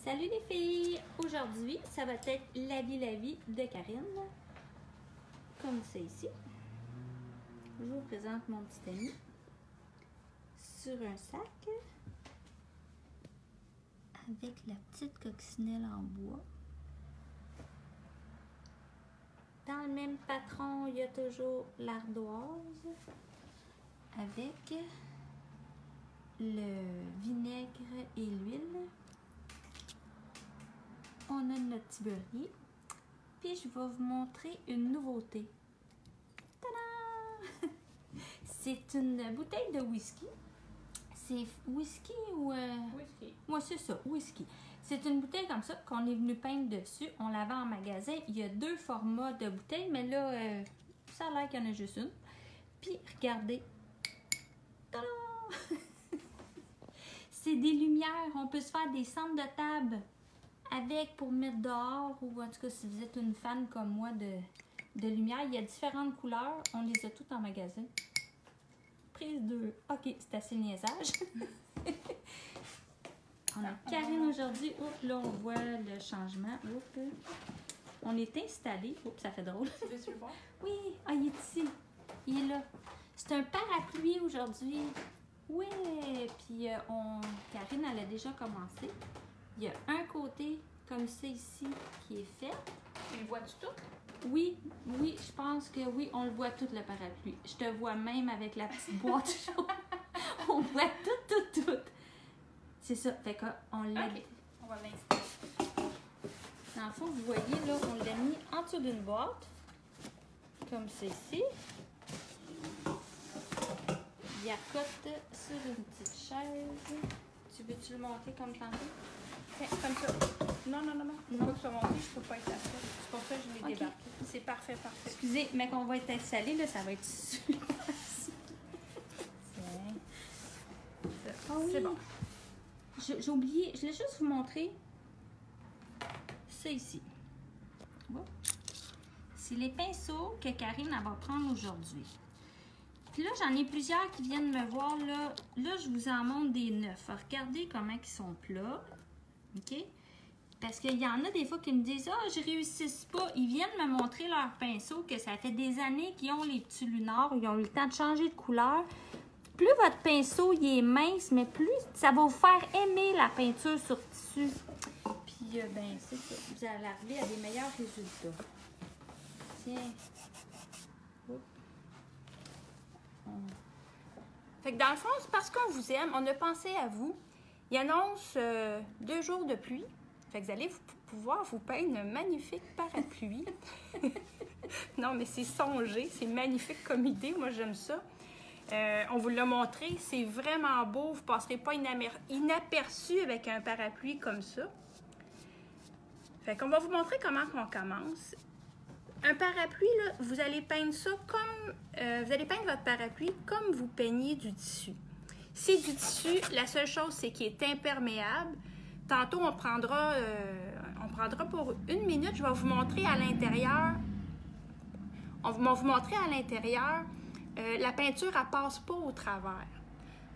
Salut les filles! Aujourd'hui, ça va être la vie de Karine. Comme c'est ici. Je vous présente mon petit ami sur un sac avec la petite coccinelle en bois. Dans le même patron, il y a toujours l'ardoise avec le vinaigre et l'huile. On a notre petit beurrier. Puis je vais vous montrer une nouveauté. Tada! C'est une bouteille de whisky. C'est whisky ou... Whisky. Moi, c'est ça, whisky. C'est une bouteille comme ça qu'on est venu peindre dessus. On la vend en magasin. Il y a deux formats de bouteilles, mais là, ça a l'air qu'il y en a juste une. Puis, regardez. Tada! C'est des lumières. On peut se faire des centres de table avec pour mettre dehors, ou en tout cas, si vous êtes une fan comme moi de lumière. Il y a différentes couleurs. On les a toutes en magasin. Prise 2. OK, c'est assez niaisage. On a Karine aujourd'hui. Oups, là, on voit le changement. Oups. On est installé. Oups, ça fait drôle. Tu veux le voir? Oui, ah, il est ici. Il est là. C'est un parapluie aujourd'hui. Oui, puis Karine, elle a déjà commencé. Il y a un côté comme ça ici qui est fait. Tu le vois-tu tout? Oui, je pense que oui, on le voit tout le parapluie. Je te vois même avec la petite boîte. On voit tout. C'est ça, fait qu'on l'a... OK, on va l'installer. Dans le fond, vous voyez, là, on l'a mis en dessous d'une boîte, comme c'est ici. Il accote sur une petite chaise. Tu veux-tu le monter comme tantôt? Comme ça. Non. Faut pas que ça monte, je peux pas être assis. C'est pour ça que je l'ai débarqué. C'est parfait. Excusez, mais qu'on va être installé, là, ça va être super facile. Ah oui. C'est bon. J'ai oublié, je voulais juste vous montrer ça ici. Bon. C'est les pinceaux que Karine elle va prendre aujourd'hui. Puis là, j'en ai plusieurs qui viennent me voir. Là, je vous en montre des neufs. Regardez comment ils sont plats. OK? Parce qu'il y en a des fois qui me disent « Ah, je réussis pas. » Ils viennent me montrer leurs pinceaux que ça fait des années qu'ils ont les petits lunards. Ils ont eu le temps de changer de couleur. Plus votre pinceau il est mince, mais plus ça va vous faire aimer la peinture sur tissu. Puis, ben, c'est ça. Vous allez arriver à des meilleurs résultats. Tiens. Fait que dans le fond, c'est parce qu'on vous aime, on a pensé à vous. Il annonce 2 jours de pluie. Fait que vous allez pouvoir vous peindre un magnifique parapluie. Non, mais c'est songé, c'est magnifique comme idée. Moi, j'aime ça. On vous l'a montré, c'est vraiment beau. Vous ne passerez pas inaperçu avec un parapluie comme ça. Fait qu'on va vous montrer comment on commence. Un parapluie, là, vous allez peindre ça comme... vous allez peindre votre parapluie comme vous peignez du tissu. C'est du tissu, la seule chose, c'est qu'il est imperméable. Tantôt, on prendra pour 1 minute. Je vais vous montrer à l'intérieur. On va vous montrer à l'intérieur. La peinture, elle passe pas au travers.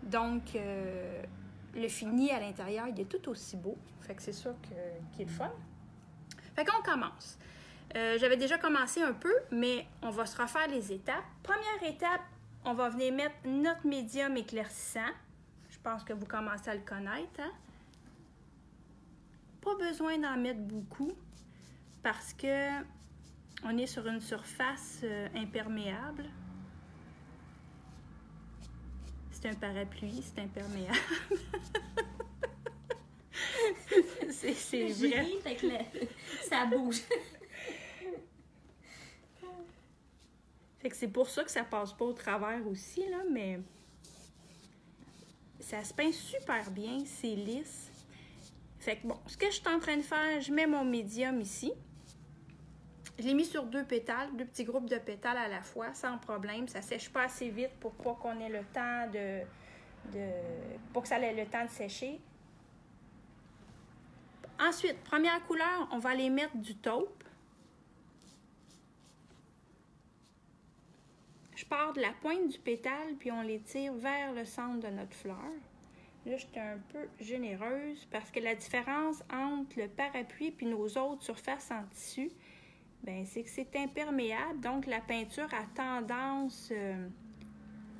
Donc, le fini à l'intérieur, il est tout aussi beau. Fait que c'est ça qui est le fun. Fait qu'on commence. J'avais déjà commencé un peu, mais on va se refaire les étapes. Première étape, on va venir mettre notre médium éclaircissant. Je pense que vous commencez à le connaître. Hein? Pas besoin d'en mettre beaucoup parce que on est sur une surface imperméable. C'est un parapluie, c'est imperméable. c'est vrai. Fait que ça bouge. Fait que c'est pour ça que ça passe pas au travers aussi, là, mais ça se peint super bien, c'est lisse. Fait que bon, ce que je suis en train de faire, je mets mon médium ici. Je l'ai mis sur 2 pétales, 2 petits groupes de pétales à la fois, sans problème. Ça sèche pas assez vite pour pas qu'on ait le temps pour que ça ait le temps de sécher. Ensuite, première couleur, on va aller mettre du taupe. Je pars de la pointe du pétale, puis on l'étire vers le centre de notre fleur. Là, j'étais un peu généreuse parce que la différence entre le parapluie et nos autres surfaces en tissu, ben c'est que c'est imperméable. Donc, la peinture a tendance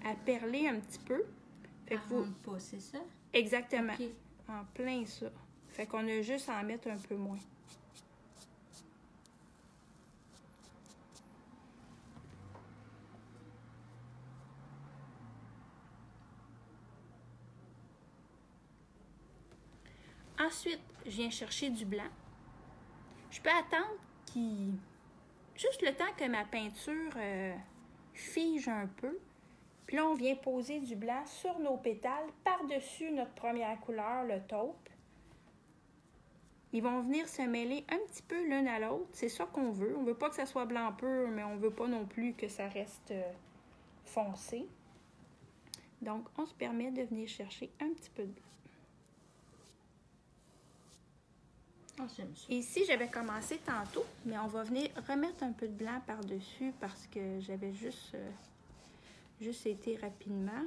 à perler un petit peu. Fait que vous... pas, c'est ça? Exactement. Okay. En plein ça. Fait qu'on a juste à en mettre un peu moins. Ensuite, je viens chercher du blanc. Je peux attendre juste le temps que ma peinture fige un peu. Puis là, on vient poser du blanc sur nos pétales par-dessus notre première couleur, le taupe. Ils vont venir se mêler un petit peu l'un à l'autre. C'est ça qu'on veut. On veut pas que ça soit blanc pur, mais on veut pas non plus que ça reste foncé. Donc, on se permet de venir chercher un petit peu de blanc. Ici, j'avais commencé tantôt, mais on va venir remettre un peu de blanc par-dessus parce que j'avais juste été rapidement.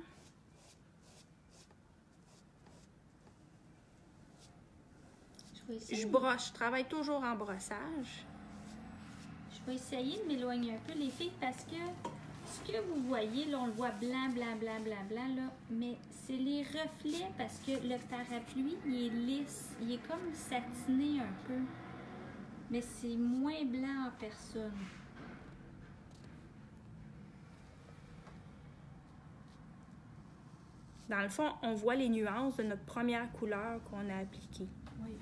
Je brosse, je travaille toujours en brossage. Je vais essayer de m'éloigner un peu, les filles, parce que ce que vous voyez, là, on le voit blanc, blanc, blanc, blanc, blanc, là, mais c'est les reflets parce que le parapluie, il est lisse, il est comme satiné un peu, mais c'est moins blanc en personne. Dans le fond, on voit les nuances de notre première couleur qu'on a appliquée. Oui.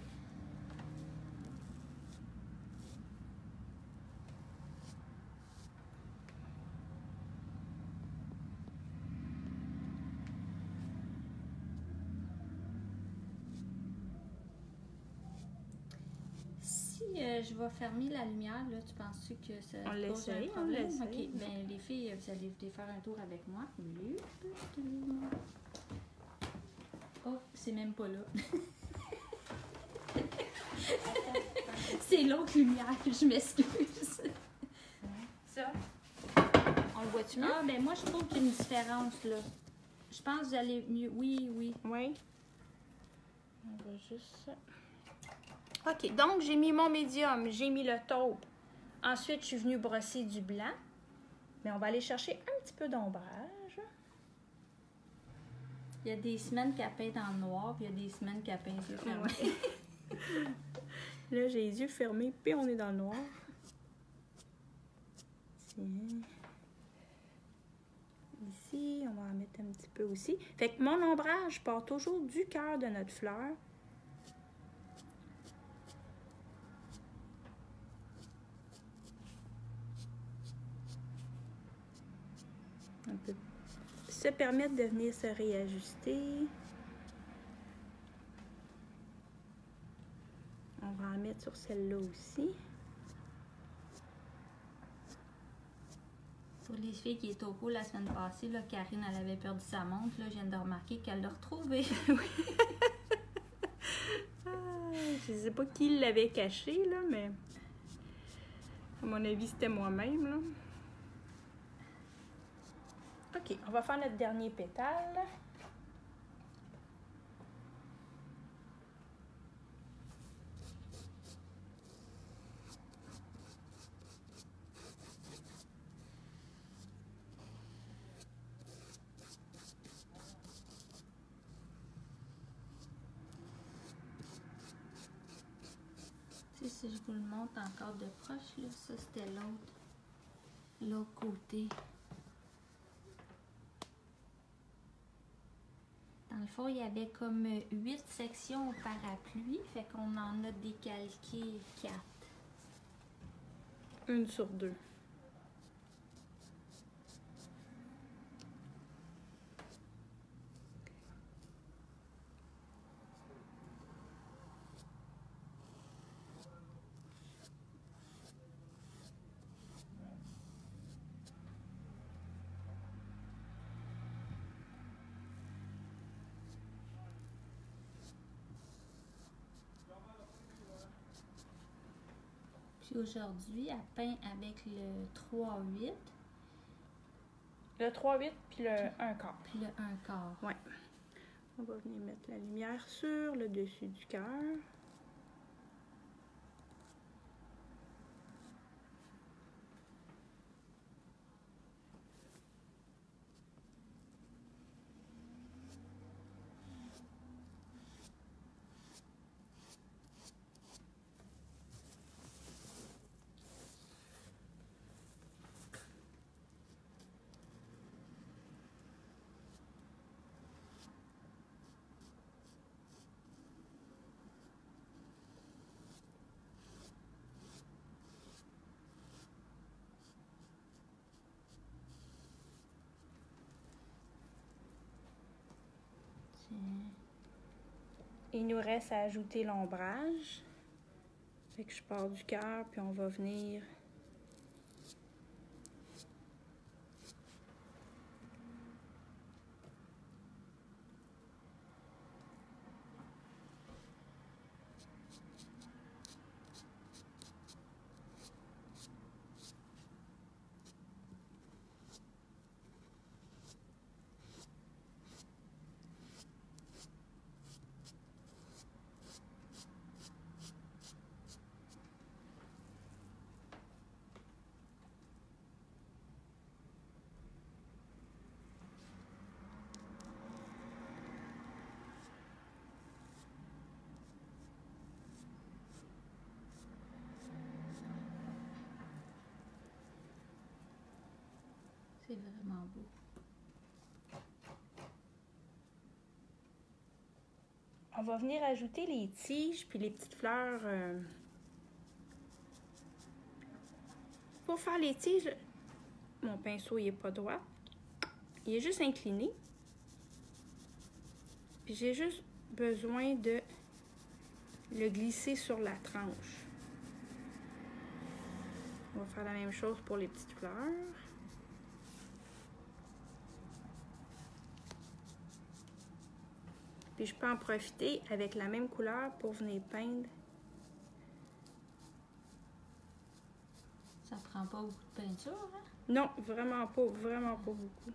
Je vais fermer la lumière, là. Tu penses que ça pose un problème? OK. Ben, les filles, vous allez faire un tour avec moi. Oh, c'est même pas là. C'est l'autre lumière, je m'excuse. Ça? On le voit-tu mieux? Ah, ben moi, je trouve qu'il y a une différence, là. Je pense que vous allez mieux. Oui, oui. Oui. On va juste... OK, donc j'ai mis mon médium, j'ai mis le taupe. Ensuite, je suis venue brosser du blanc. Mais on va aller chercher un petit peu d'ombrage. Il y a des semaines qu'elle peint dans le noir, puis il y a des semaines qu'elle peint les yeux fermés. Là, j'ai les yeux fermés, puis on est dans le noir. Tiens. Ici, on va en mettre un petit peu aussi. Fait que mon ombrage part toujours du cœur de notre fleur. On peut se permettre de venir se réajuster. On va en mettre sur celle-là aussi. Pour les filles qui étaient au cours la semaine passée, là, Karine, elle avait perdu sa montre. Là, je viens de remarquer qu'elle l'a retrouvée. Je ne sais pas qui l'avait cachée, là, mais à mon avis, c'était moi-même, là. OK, on va faire notre dernier pétale. Si je vous le montre encore de proche, là, ça c'était l'autre côté. Dans le fond, il y avait comme 8 sections au parapluie, fait qu'on en a décalqué 4. Une sur deux. Puis aujourd'hui, elle peint avec le 3-8. Le 3-8 puis le 1/4. Puis le 1/4. Ouais. On va venir mettre la lumière sur le dessus du cœur. Il nous reste à ajouter l'ombrage. Fait que je pars du cœur, puis on va venir C'est vraiment beau. On va venir ajouter les tiges puis les petites fleurs. Pour faire les tiges, mon pinceau il est pas droit. Il est juste incliné. Puis j'ai juste besoin de le glisser sur la tranche. On va faire la même chose pour les petites fleurs. Puis je peux en profiter avec la même couleur pour venir peindre. Ça prend pas beaucoup de peinture, hein? Non, vraiment pas beaucoup.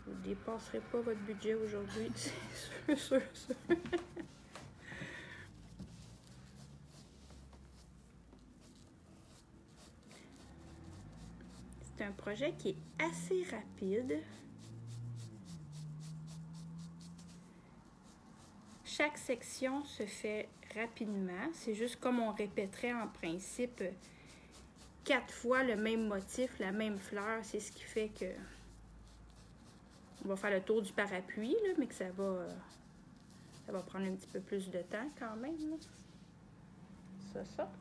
Vous ne dépasserez pas votre budget aujourd'hui, c'est sûr. C'est un projet qui est assez rapide. Chaque section se fait rapidement. C'est juste comme on répéterait en principe 4 fois le même motif, la même fleur. C'est ce qui fait que on va faire le tour du parapluie, là, mais que ça va prendre un petit peu plus de temps quand même. Là. Ça.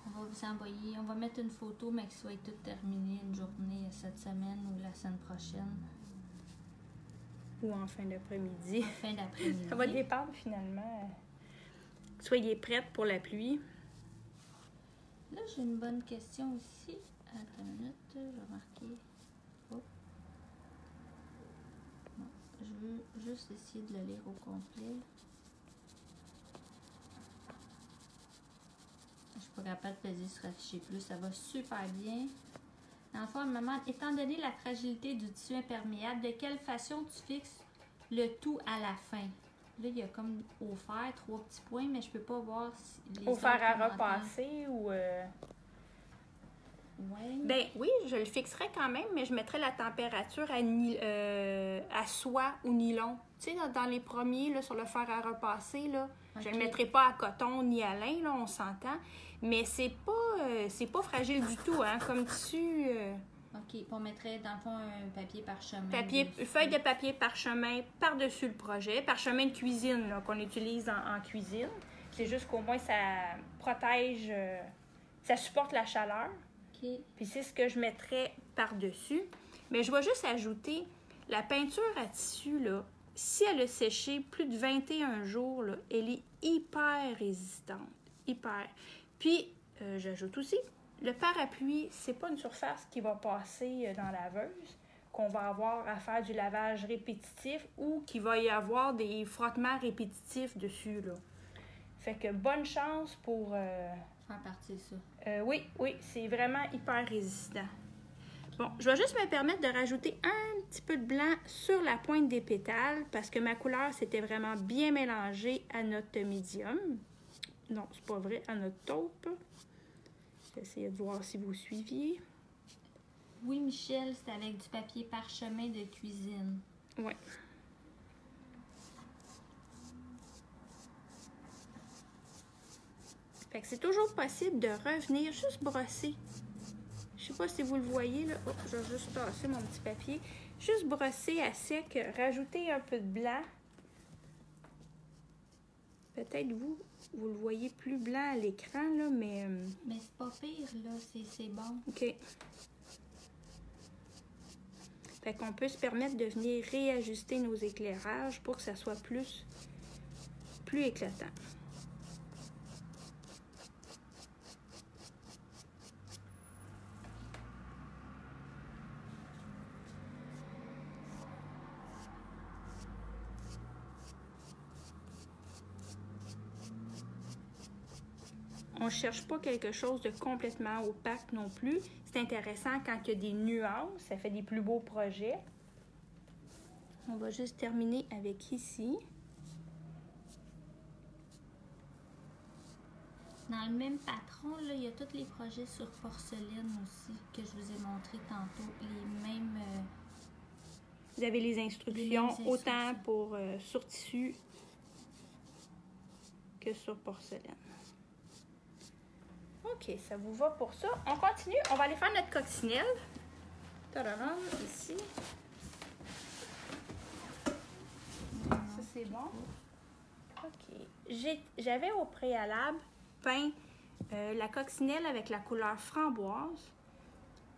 On va vous envoyer, on va mettre une photo, mais que ça soit tout terminé une journée cette semaine ou la semaine prochaine. Ou en fin d'après-midi. En fin d'après-midi. Ça va dépendre finalement. Soyez prêtes pour la pluie. Là, j'ai une bonne question aussi. Attends une minute, je vais marquer. Oh. Non, je veux juste essayer de le lire au complet. Je suis pas capable de peser sur afficher plus. Ça va super bien. Dans le fond, maman, étant donné la fragilité du tissu imperméable, de quelle façon tu fixes le tout à la fin? Là, il y a comme au fer 3 petits points, mais je peux pas voir si les Au fer à commentaires. repasser ou... Ouais. Ben oui, je le fixerais quand même, mais je mettrais la température à soie ou nylon. Tu sais, dans les premiers, là, sur le fer à repasser, là, Okay. je ne le mettrai pas à coton ni à lin, là, on s'entend. Mais c'est pas fragile du tout, hein, comme tissu. OK, puis on mettrait dans le fond un papier parchemin. Feuille de papier parchemin par-dessus le projet. Parchemin de cuisine là, qu'on utilise en cuisine. C'est juste qu'au moins ça protège, ça supporte la chaleur. OK. Puis c'est ce que je mettrais par-dessus. Mais je vais juste ajouter la peinture à tissu, là, si elle a séché plus de 21 jours, là, elle est hyper résistante. Hyper. Puis, j'ajoute aussi, le parapluie, c'est pas une surface qui va passer dans la laveuse, qu'on va avoir à faire du lavage répétitif ou qu'il va y avoir des frottements répétitifs dessus, là. Fait que bonne chance pour... Faire partie de ça. oui, c'est vraiment hyper résistant. Bon, je vais juste me permettre de rajouter un petit peu de blanc sur la pointe des pétales parce que ma couleur s'était vraiment bien mélangée à notre médium. Non, c'est pas vrai, à notre taupe. J'essaie de voir si vous suiviez. Oui, Michel, c'est avec du papier parchemin de cuisine. Oui. Fait que c'est toujours possible de revenir juste brosser. Je sais pas si vous le voyez, là. Oh, je vais juste tasser mon petit papier. Juste brosser à sec, rajouter un peu de blanc. Peut-être vous le voyez plus blanc à l'écran, là, mais... Mais c'est pas pire, là. C'est bon. OK. Fait qu'on peut se permettre de venir réajuster nos éclairages pour que ça soit plus éclatant. On ne cherche pas quelque chose de complètement opaque non plus. C'est intéressant quand il y a des nuances, ça fait des plus beaux projets. On va juste terminer avec ici. Dans le même patron, là, il y a tous les projets sur porcelaine aussi que je vous ai montré tantôt. Les mêmes... Vous avez les instructions, autant pour sur tissu que sur porcelaine. OK, ça vous va pour ça. On continue. On va aller faire notre coccinelle. Tadam, ici. Ça, c'est bon. OK. J'avais au préalable peint la coccinelle avec la couleur framboise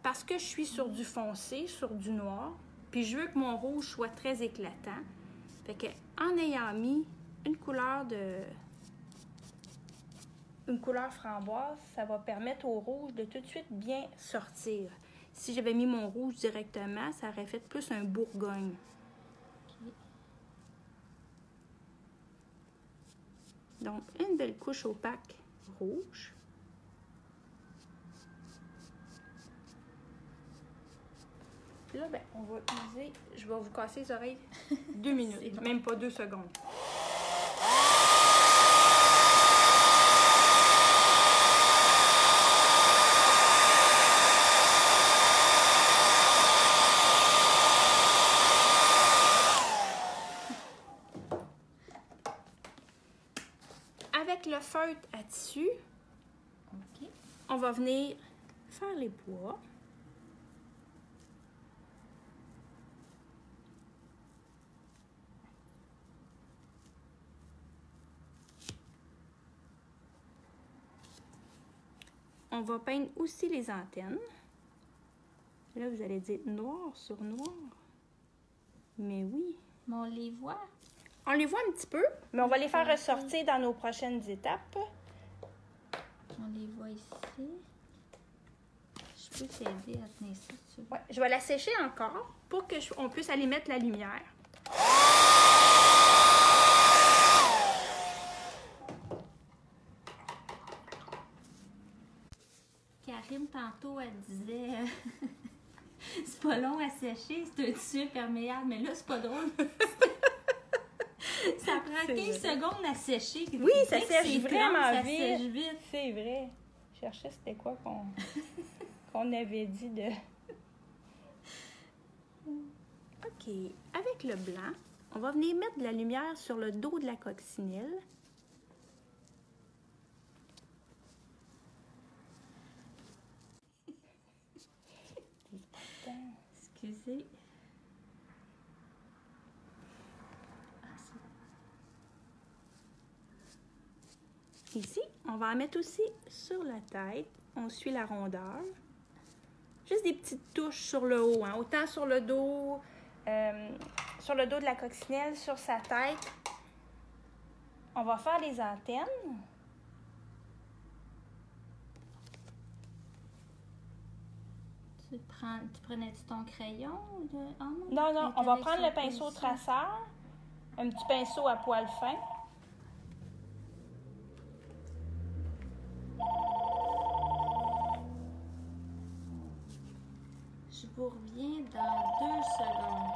parce que je suis sur du foncé, sur du noir. Puis je veux que mon rouge soit très éclatant. Fait que en ayant mis une couleur framboise, ça va permettre au rouge de tout de suite bien sortir. Si j'avais mis mon rouge directement, ça aurait fait plus un bourgogne. Okay. Donc, une belle couche opaque rouge. Puis là, ben, on va utiliser, je vais vous casser les oreilles 2 minutes, bon. Même pas 2 secondes. Avec le feutre à tissu, okay, on va venir faire les pois. On va peindre aussi les antennes. Là, vous allez dire noir sur noir. Mais oui. Mais on les voit. On les voit un petit peu, mais on va les faire ressortir dans nos prochaines étapes. On les voit ici. Je peux t'aider à tenir ça dessus. Ouais, je vais la sécher encore pour qu'on puisse aller mettre la lumière. Karine, tantôt, elle disait c'est pas long à sécher, c'est un tissu imperméable, mais là, c'est pas drôle. Ça prend 15 secondes à sécher. Oui, ça sèche vraiment ça vite. Sèche vite. C'est vrai. Je cherchais c'était quoi qu'on avait dit de... OK. Avec le blanc, on va venir mettre de la lumière sur le dos de la coccinelle. Excusez. Ici, on va en mettre aussi sur la tête. On suit la rondeur. Juste des petites touches sur le haut, hein. Autant sur le dos de la coccinelle, sur sa tête. On va faire les antennes. Tu prenais-tu ton crayon? Non, on va prendre le pinceau traceur. Un petit pinceau à poil fin. Je vous reviens dans 2 secondes.